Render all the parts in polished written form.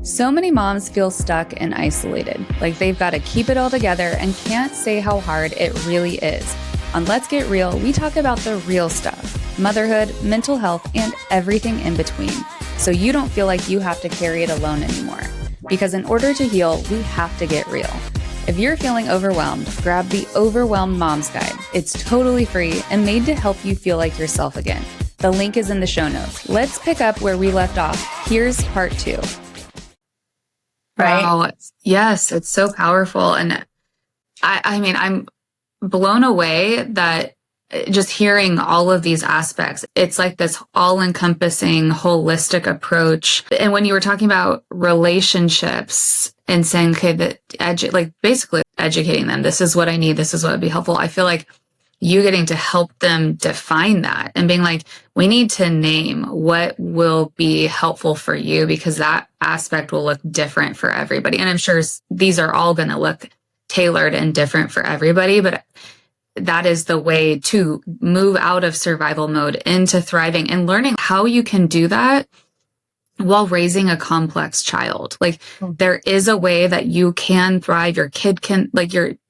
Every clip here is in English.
So many moms feel stuck and isolated, like they've got to keep it all together and can't say how hard it really is. On Let's Get Real, we talk about the real stuff, motherhood, mental health, and everything in between, so you don't feel like you have to carry it alone anymore. Because in order to heal, we have to get real. If you're feeling overwhelmed, grab the Overwhelmed Moms Guide. It's totally free and made to help you feel like yourself again. The link is in the show notes. Let's pick up where we left off. Here's part 2. Right? Wow. Yes, it's so powerful. And I mean, I'm blown away that just hearing all of these aspects, it's like this all-encompassing, holistic approach. And when you were talking about relationships and saying, okay, basically educating them, this is what I need, this is what would be helpful. I feel like you getting to help them define that and being like, we need to name what will be helpful for you, because that aspect will look different for everybody. And I'm sure these are all going to look tailored and different for everybody, but that is the way to move out of survival mode into thriving and learning how you can do that while raising a complex child. Like there is a way that you can thrive. Your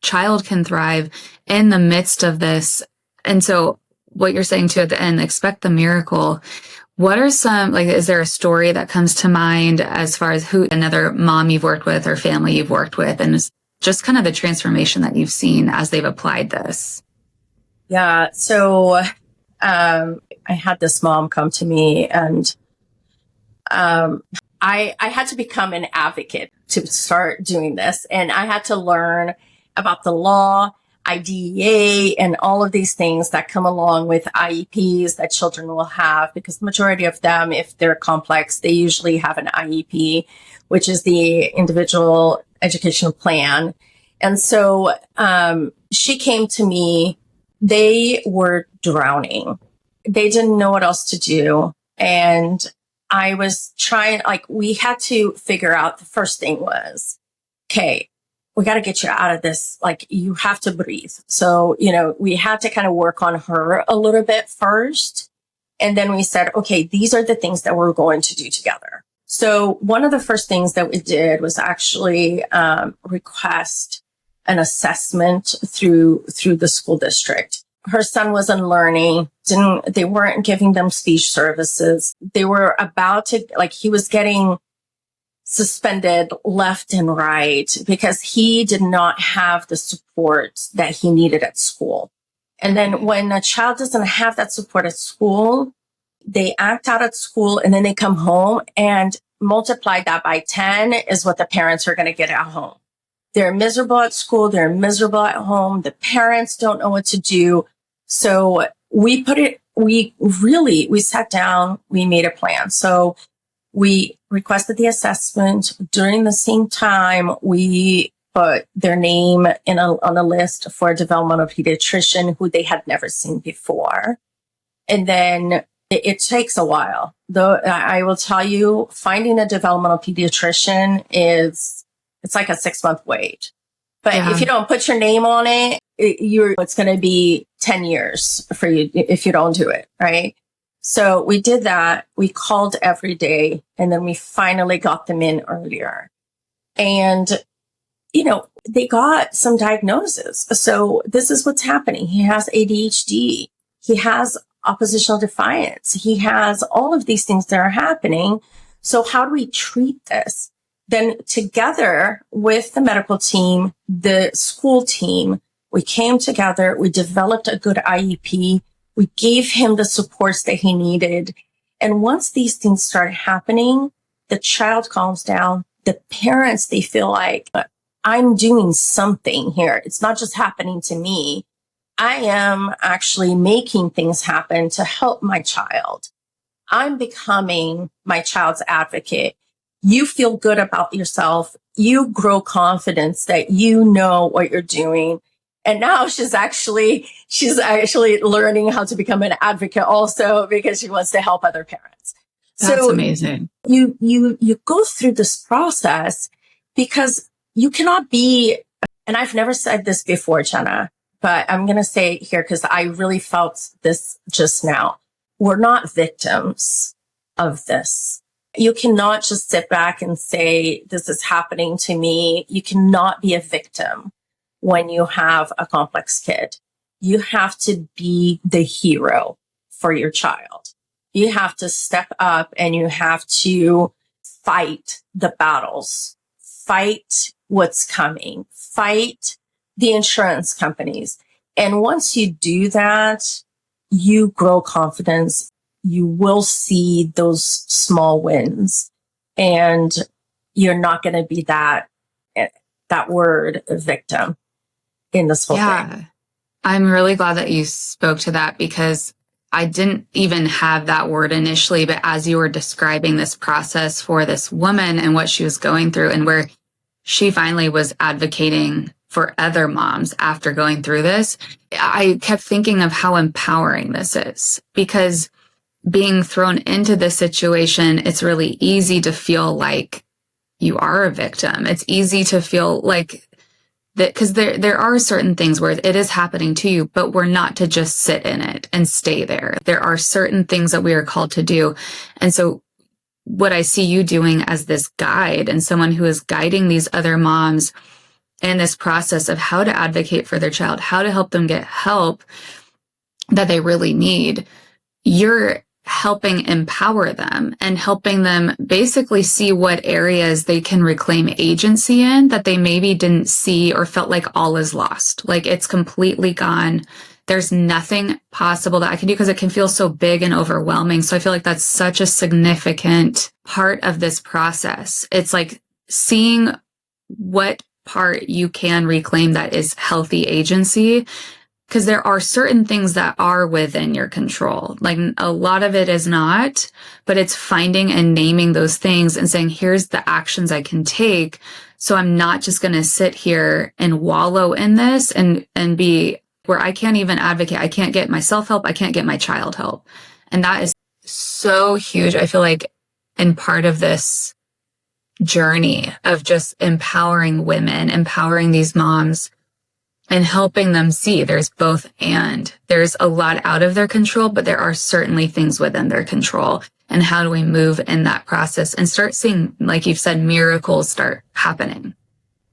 child can thrive in the midst of this. And so what you're saying too at the end, expect the miracle. What are some, is there a story that comes to mind as far as who another mom you've worked with or family you've worked with, and just kind of the transformation that you've seen as they've applied this? Yeah. So, I had this mom come to me, and I had to become an advocate to start doing this. And I had to learn about the law, IDEA, and all of these things that come along with IEPs that children will have, because the majority of them, if they're complex, they usually have an IEP, which is the individual educational plan. And so she came to me. They were drowning. They didn't know what else to do. And I was trying, we had to figure out, the first thing was, okay, we got to get you out of this. You have to breathe. So, we had to kind of work on her a little bit first. And then we said, okay, these are the things that we're going to do together. So one of the first things that we did was actually request an assessment through the school district. Her son wasn't learning, they weren't giving them speech services. They were about to, he was getting suspended left and right because he did not have the support that he needed at school. And then when a child doesn't have that support at school, they act out at school and then they come home, and multiply that by 10 is what the parents are going to get at home. They're miserable at school. They're miserable at home. The parents don't know what to do. So we sat down, we made a plan. So we requested the assessment. During the same time, we put their name on a list for a developmental pediatrician who they had never seen before. And then it takes a while. Though I will tell you, finding a developmental pediatrician it's like a 6-month wait. But if you don't put your name on it, it's going to be 10 years for you if you don't do it, right? So we did that. We called every day, and then we finally got them in earlier. And, they got some diagnoses. So this is what's happening. He has ADHD. He has oppositional defiance. He has all of these things that are happening. So how do we treat this? Then together with the medical team, the school team, we came together, we developed a good IEP, we gave him the supports that he needed. And once these things start happening, the child calms down. The parents, they feel like, I'm doing something here. It's not just happening to me. I am actually making things happen to help my child. I'm becoming my child's advocate. You feel good about yourself. You grow confidence that you know what you're doing. And now she's actually learning how to become an advocate also, because she wants to help other parents. That's amazing. You go through this process because you cannot be, and I've never said this before, Jenna, but I'm going to say it here because I really felt this just now. We're not victims of this. You cannot just sit back and say, this is happening to me. You cannot be a victim when you have a complex kid. You have to be the hero for your child. You have to step up and you have to fight the battles, fight what's coming, fight the insurance companies. And once you do that, you grow confidence. You will see those small wins, and you're not going to be that word victim in this whole thing. I'm really glad that you spoke to that, because I didn't even have that word initially, but as you were describing this process for this woman and what she was going through, and where she finally was advocating for other moms after going through this, I kept thinking of how empowering this is, because being thrown into this situation, it's really easy to feel like you are a victim. It's easy to feel like that, because there are certain things where it is happening to you, but we're not to just sit in it and stay there. There are certain things that we are called to do. And so what I see you doing as this guide and someone who is guiding these other moms in this process of how to advocate for their child, how to help them get help that they really need, you're helping empower them and helping them basically see what areas they can reclaim agency in that they maybe didn't see, or felt like all is lost. Like it's completely gone. There's nothing possible that I can do, because it can feel so big and overwhelming. So I feel like that's such a significant part of this process. It's like seeing what part you can reclaim that is healthy agency, because there are certain things that are within your control. Like a lot of it is not, but it's finding and naming those things and saying, here's the actions I can take. So I'm not just going to sit here and wallow in this and be where I can't even advocate. I can't get myself help. I can't get my child help. And that is so huge. I feel like in part of this journey of just empowering women, empowering these moms, and helping them see there's both and. There's a lot out of their control, but there are certainly things within their control. And how do we move in that process and start seeing, like you've said, miracles start happening,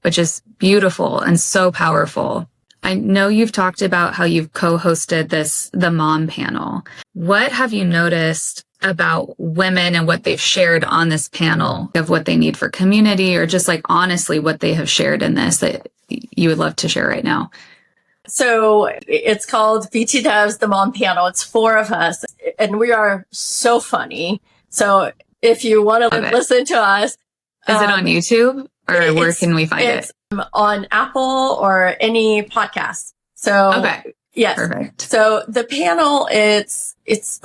which is beautiful and so powerful. I know you've talked about how you've co-hosted the mom panel. What have you noticed about women and what they've shared on this panel of what they need for community, or just like honestly what they have shared in this that you would love to share right now? So it's called BT Devs, the mom panel. It's 4 of us and we are so funny. So if you want to listen to us. Is it on YouTube, or where can we find it? On Apple or any podcast. So okay. Yes. Perfect. So the panel, it's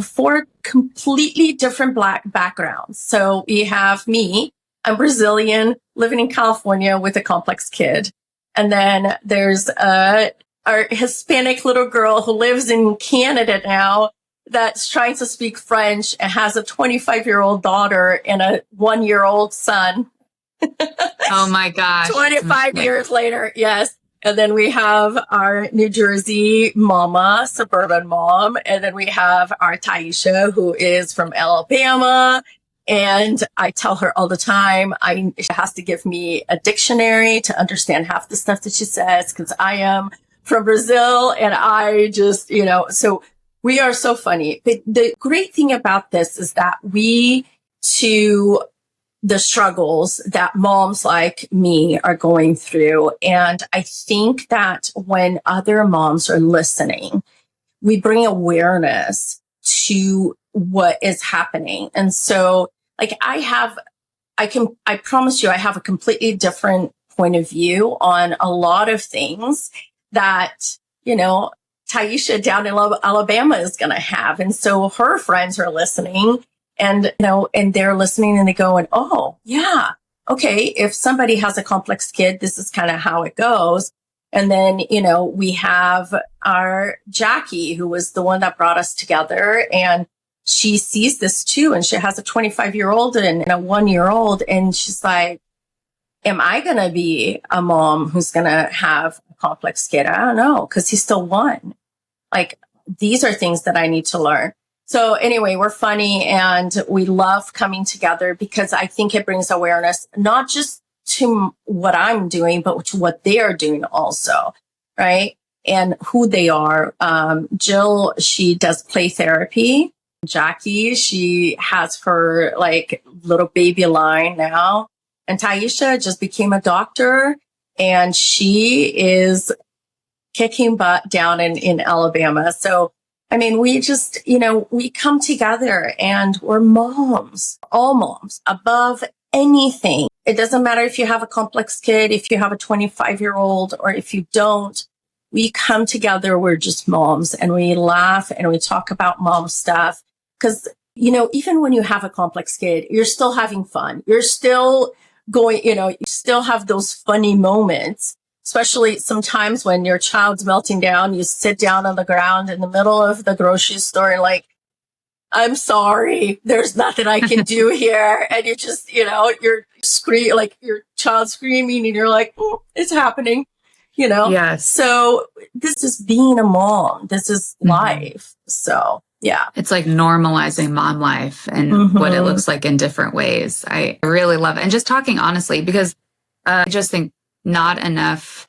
4 completely different Black backgrounds. So we have me, I'm Brazilian, living in California with a complex kid. And then there's our Hispanic little girl who lives in Canada now that's trying to speak French and has a 25-year-old daughter and a 1-year-old son. Oh my gosh. 25 years later. Yes. And then we have our New Jersey mama, suburban mom. And then we have our Taisha, who is from Alabama. And I tell her all the time, she has to give me a dictionary to understand half the stuff that she says, because I am from Brazil and I just, so we are so funny. But the great thing about this is that the struggles that moms like me are going through. And I think that when other moms are listening, we bring awareness to what is happening. And so like I promise you, I have a completely different point of view on a lot of things that, Taisha down in Alabama is going to have. And so her friends are listening. And, and they're listening and they go, oh, yeah, okay, if somebody has a complex kid, this is kind of how it goes. And then, we have our Jackie, who was the one that brought us together. And she sees this too. And she has a 25-year-old and a 1-year-old. And she's like, am I going to be a mom who's going to have a complex kid? I don't know, because he's still 1. Like, these are things that I need to learn. So anyway, we're funny and we love coming together because I think it brings awareness, not just to what I'm doing, but to what they are doing also, right? And who they are. Jill, she does play therapy. Jackie, she has her like little baby line now. And Taisha just became a doctor and she is kicking butt down in Alabama. So, I mean, we just, we come together and we're moms, all moms above anything. It doesn't matter if you have a complex kid, if you have a 25-year-old, or if you don't, we come together. We're just moms and we laugh and we talk about mom stuff. Cause, even when you have a complex kid, you're still having fun. You're still going, you still have those funny moments. Especially sometimes when your child's melting down, you sit down on the ground in the middle of the grocery store and like, I'm sorry, there's nothing I can do here. And you just, you're like your child screaming and you're like, it's happening, Yes. So this is being a mom. This is life. So yeah. It's like normalizing mom life and what it looks like in different ways. I really love it. And just talking honestly, because I just think not enough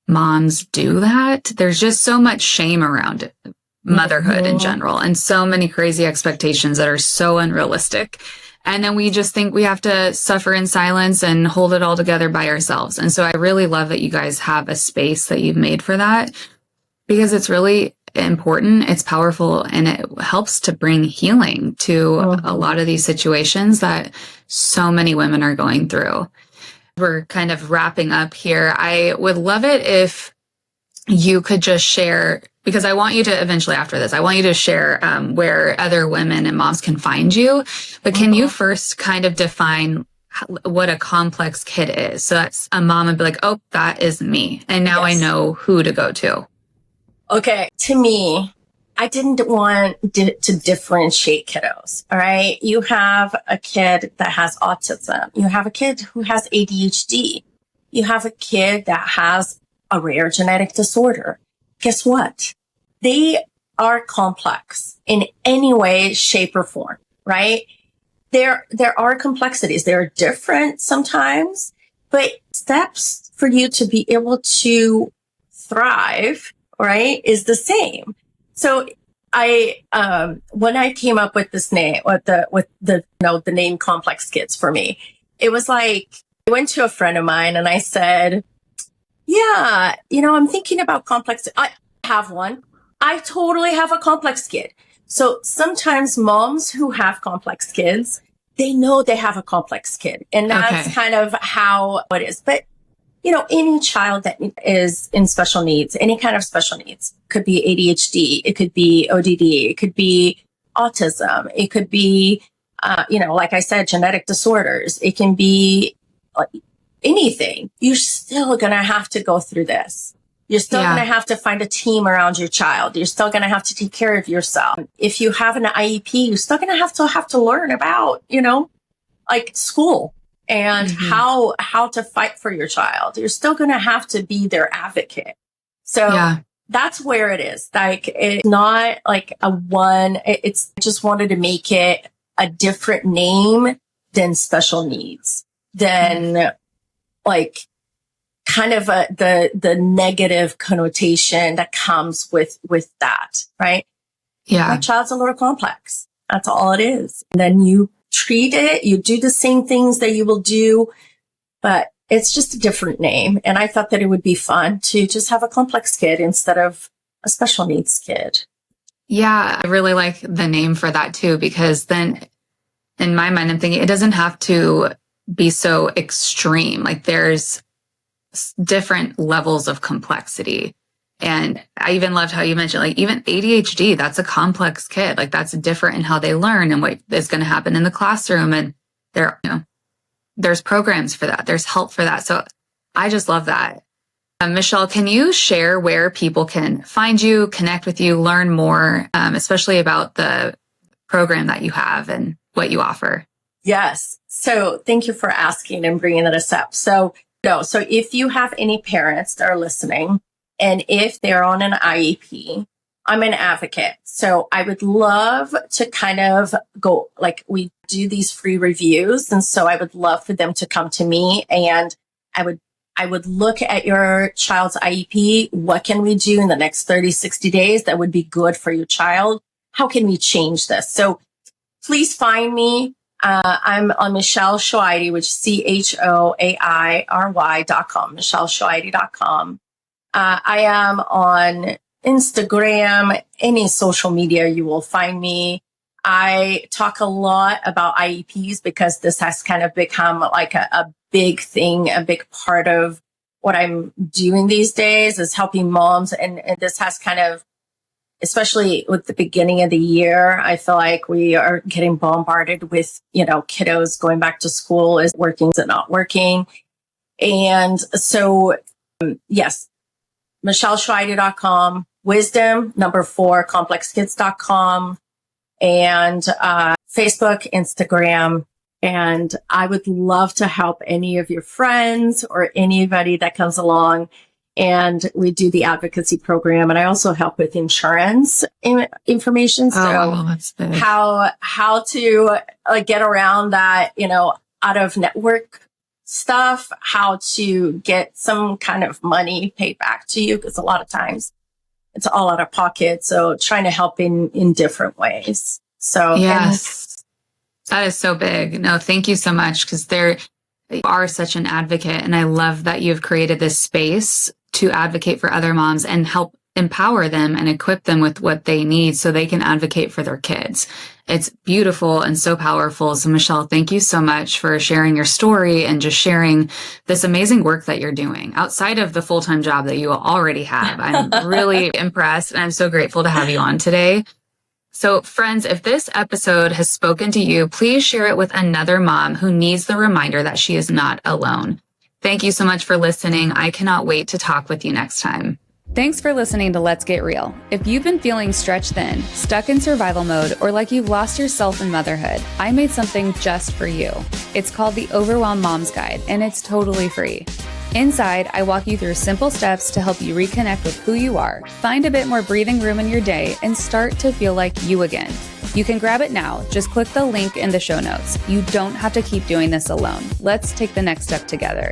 moms do that. There's just so much shame around it, motherhood in general, and so many crazy expectations that are so unrealistic. And then we just think we have to suffer in silence and hold it all together by ourselves. And so I really love that you guys have a space that you've made for that, because it's really important, it's powerful, and it helps to bring healing to a lot of these situations that so many women are going through. We're kind of wrapping up here. I would love it if you could just share, because I want you to eventually after this, I want you to share where other women and moms can find you. But can you first kind of define what a complex kid is? So that's a mom would be like, oh, that is me. And now I know who to go to. Okay. To me, I didn't want to differentiate kiddos. All right. You have a kid that has autism. You have a kid who has ADHD. You have a kid that has a rare genetic disorder. Guess what? They are complex in any way, shape, or form, right? There are complexities. They're different sometimes, but steps for you to be able to thrive, right, is the same. So when I came up with this name, with the name Complex Kids for me, it was like, I went to a friend of mine and I said, yeah, I'm thinking about complex. I have one. I totally have a complex kid. So sometimes moms who have complex kids, they know they have a complex kid. And that's kind of how it is. But any child that is in special needs, any kind of special needs, could be ADHD, it could be ODD, it could be autism, it could be, like I said, genetic disorders, it can be anything. You're still going to have to go through this. You're still going to have to find a team around your child. You're still going to have to take care of yourself. If you have an IEP, you're still going to have to learn about, like school. And how to fight for your child. You're still going to have to be their advocate. So that's where it is. Like, it's not like it's just wanted to make it a different name than special needs, than like kind of the negative connotation that comes with that, right? Yeah. My child's a little complex. That's all it is. And then you treat it, you do the same things that you will do, but it's just a different name. And I thought that it would be fun to just have a complex kid instead of a special needs kid. Yeah, I really like the name for that too, because then in my mind, I'm thinking it doesn't have to be so extreme. Like there's different levels of complexity. And I even loved how you mentioned, like, even ADHD, that's a complex kid. Like, that's different in how they learn and what is going to happen in the classroom. And there's programs for that. There's help for that. So I just love that. Michelle, can you share where people can find you, connect with you, learn more, especially about the program that you have and what you offer? Yes. So thank you for asking and bringing this up. So if you have any parents that are listening, and if they're on an IEP, I'm an advocate. So I would love to kind of go, like, we do these free reviews. And so I would love for them to come to me, and I would look at your child's IEP. What can we do in the next 30, 60 days that would be good for your child? How can we change this? So please find me. I'm on Michelle Choairy, which is CHOAIRY.com, MichelleChoairy.com. I am on Instagram, any social media, you will find me. I talk a lot about IEPs because this has kind of become like a big thing, a big part of what I'm doing these days is helping moms. And this has kind of, especially with the beginning of the year, I feel like we are getting bombarded with, kiddos going back to school, is working, is it not working? And so, yes, MichelleChoairy.com, Wisdom, 4, ComplexKids.com, and Facebook, Instagram. And I would love to help any of your friends or anybody that comes along. And we do the advocacy program. And I also help with insurance information. So that's big. how to get around that, out of network stuff, how to get some kind of money paid back to you, because a lot of times it's all out of pocket. So trying to help in different ways. So yes, that is so big. No, thank you so much, because you are such an advocate, and I love that you've created this space to advocate for other moms and help empower them and equip them with what they need so they can advocate for their kids. It's beautiful and so powerful. So Michelle, thank you so much for sharing your story and just sharing this amazing work that you're doing outside of the full-time job that you already have. I'm really impressed, and I'm so grateful to have you on today. So friends, if this episode has spoken to you, please share it with another mom who needs the reminder that she is not alone. Thank you so much for listening. I cannot wait to talk with you next time. Thanks for listening to Let's Get Real. If you've been feeling stretched thin, stuck in survival mode, or like you've lost yourself in motherhood, I made something just for you. It's called the Overwhelmed Mom's Guide, and it's totally free. Inside, I walk you through simple steps to help you reconnect with who you are, find a bit more breathing room in your day, and start to feel like you again. You can grab it now. Just click the link in the show notes. You don't have to keep doing this alone. Let's take the next step together.